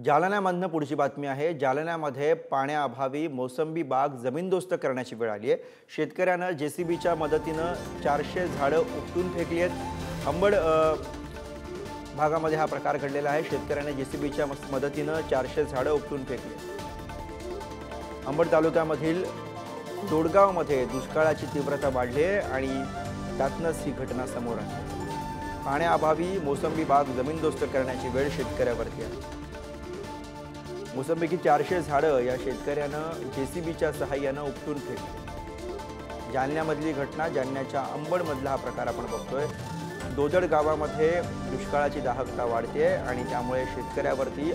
जालन्यामधनं पुढची बातमी आहे। जालन्यामध्ये पाण्याअभावी मोसंबी बाग जमीनदोस्त करण्याची वेळ आली आहे। शेतकऱ्यानं जेसीबीच्या मदतीनं 400 झाडं उपटून फेकली आहेत। अंबड भागामध्ये हा प्रकार घडलेला आहे। शेतकऱ्याने जेसीबीच्या मदतीनं 400 झाडं उपटून फेकली। अंबड तालुक्यामधील दोडगावमध्ये दुष्काळाची तीव्रता वाढली आहे आणि त्यातनंच ही घटना समोर आली। पाण्याअभावी मोसंबी बाग जमीनदोस्त करण्याची वेळ शेतकऱ्यावरती आहे। मोसंबीची 400 झाडं या शेतकऱ्यानं जेसीबीच्या सहाय्यानं उपटून फेकली। जालन्यामधली घटना, जालन्याच्या अंबडमधला हा प्रकार आपण बघतोय। दोदड गावामध्ये दुष्काळाची दाहकता वाढते आणि त्यामुळे शेतकऱ्यावरती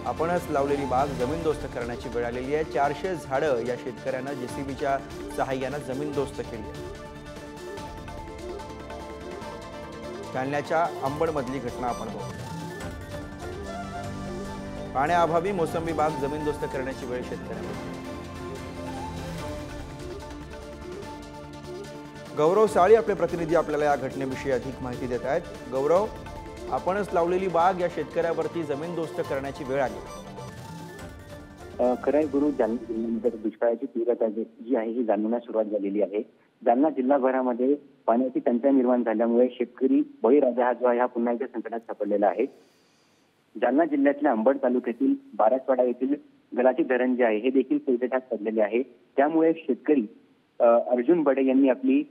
आपणच लावलेली बाग जमीनदोस्त करण्याची वेळ आलेली आहे। 400 झाडं या शेतकऱ्यानं जेसीबीच्या सहाय्यानं जमीनदोस्त केली आहे। जालन्याच्या अंबडमधली घटना आपण बघतो। पाण्याअभावी मोसंबी बाग जमीनदोस्त करण्याची वेळ शेतकऱ्यांवर। गौरव साळी आपले प्रतिनिधी आपल्याला या घटनेविषयी अधिक माहिती देत आहेत। गौरव, आपणच लावलेली बाग या शेतकऱ्यावरती जमीनदोस्त करण्याची वेळ आली। खरंय गुरु, जालना जिल्ह्यामध्ये दुष्काळाची तीव्रता जी आहे ही जाणवण्यास सुरुवात झालेली आहे। जालना जिल्हाभरामध्ये पाण्याची टंचाई निर्माण झाल्यामुळे शेतकरी बळीराजा हा जो आहे हा पुन्हा एकदा संकटात सापडलेला आहे। जालना जिल्ह्यातल्या अंबड तालुक्यातील बारासवाडा येथील गलाठी धरण जे आहे हे देखील संकटात पडलेले आहे। त्यामुळे शेतकरी अर्जुन बडे यांनी आपली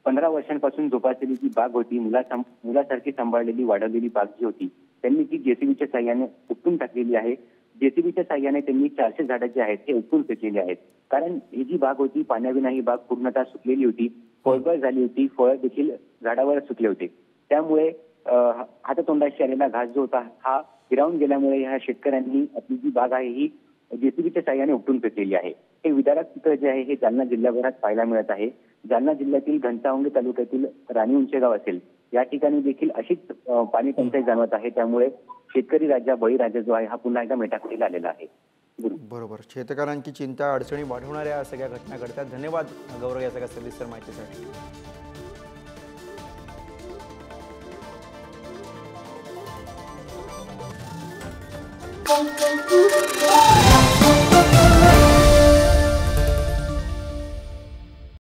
15 वर्षांपासून जोपासलेली जी बाग होती, मुलासारखी सांभाळलेली वाढवलेली बाग जी होती, त्यांनी ती जेसीबीच्या साह्याने उपटून टाकलेली आहे। जेसीबीच्या साह्याने त्यांनी 400 झाडं जे आहेत ते उपटून फेकलेली आहेत। कारण ही जी बाग होती, पाण्याविना ही बाग पूर्णतः सुकलेली होती, फळगळ झाली होती, फळ देखील झाडावर सुकले होते। त्यामुळे हातातोंडाशी आलेला घास जो होता हा हिरावून गेल्यामुळे ह्या शेतकऱ्यांनी आपली जी बाग आहे ही जेसीबीच्या साह्याने उपटून फेकलेली आहे। हे विदारक चित्र जे आहे हे जालना जिल्ह्याभरात पाहायला मिळत आहे। जालना जिल्ह्यातील घनसावंगी तालुक्यातील राणी उंचेगाव असेल, या ठिकाणी देखील अशीच पाणी टंचाई जाणवत आहे। त्यामुळे शेतकरी राजा बळीराजा जो आहे हा पुन्हा एकदा मेटाकुटीला आलेला आहे। बरोबर, शेतकऱ्यांची चिंता, अडचणी वाढवणाऱ्या सगळ्या घटना घडतात। धन्यवाद गौरव या सगळ्या सविस्तर माहितीसाठी।